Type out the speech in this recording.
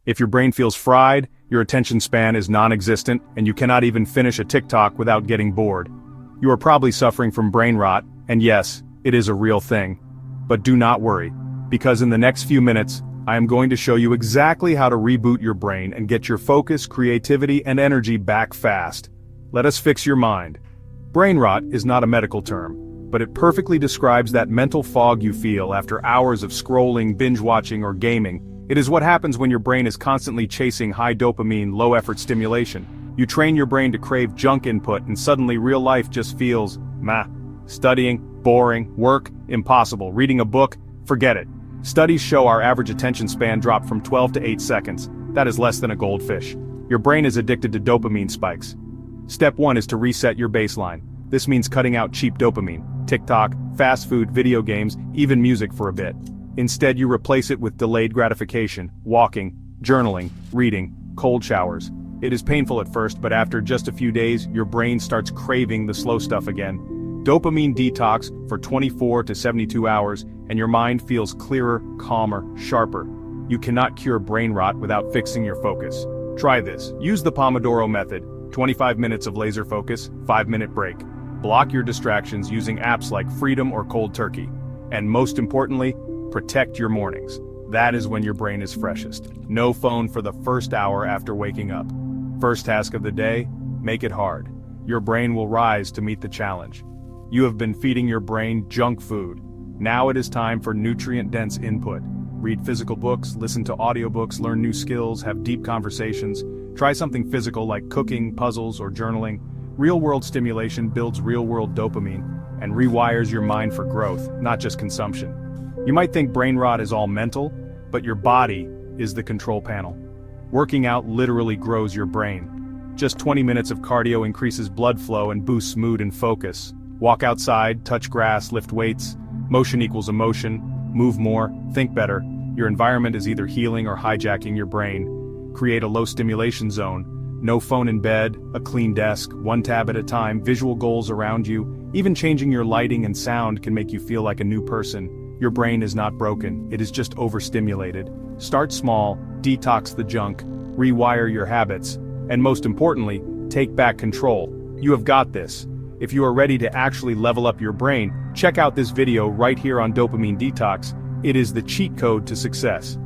If your brain feels fried, your attention span is non-existent, and you cannot even finish a TikTok without getting bored. You are probably suffering from brain rot, and yes, it is a real thing. But do not worry, because in the next few minutes, I am going to show you exactly how to reboot your brain and get your focus, creativity, and energy back fast. Let us fix your mind. Brain rot is not a medical term, but it perfectly describes that mental fog you feel after hours of scrolling, binge-watching, or gaming. It is what happens when your brain is constantly chasing high dopamine, low-effort stimulation. You train your brain to crave junk input and suddenly real life just feels, meh. Studying, boring, work, impossible, reading a book, forget it. Studies show our average attention span dropped from 12 to 8 seconds. That is less than a goldfish. Your brain is addicted to dopamine spikes. Step 1 is to reset your baseline. This means cutting out cheap dopamine, TikTok, fast food, video games, even music for a bit. Instead, you replace it with delayed gratification, walking, journaling, reading, cold showers. It is painful at first, but after just a few days, your brain starts craving the slow stuff again. Dopamine detox for 24 to 72 hours, and your mind feels clearer, calmer, sharper. You cannot cure brain rot without fixing your focus. Try this. Use the Pomodoro method, 25 minutes of laser focus, 5-minute break. Block your distractions using apps like Freedom or Cold Turkey. And most importantly, protect your mornings. That is when your brain is freshest. No phone for the first hour after waking up. First task of the day, make it hard. Your brain will rise to meet the challenge. You have been feeding your brain junk food. Now it is time for nutrient-dense input. Read physical books, listen to audiobooks, learn new skills, have deep conversations. Try something physical like cooking, puzzles, or journaling. Real-world stimulation builds real-world dopamine and rewires your mind for growth, not just consumption. You might think brain rot is all mental, but your body is the control panel. Working out literally grows your brain. Just 20 minutes of cardio increases blood flow and boosts mood and focus. Walk outside, touch grass, lift weights. Motion equals emotion. Move more, think better. Your environment is either healing or hijacking your brain. Create a low stimulation zone. No phone in bed, a clean desk, one tab at a time, visual goals around you. Even changing your lighting and sound can make you feel like a new person. Your brain is not broken, it is just overstimulated. Start small, detox the junk, rewire your habits, and most importantly, take back control. You have got this. If you are ready to actually level up your brain, check out this video right here on Dopamine Detox. It is the cheat code to success.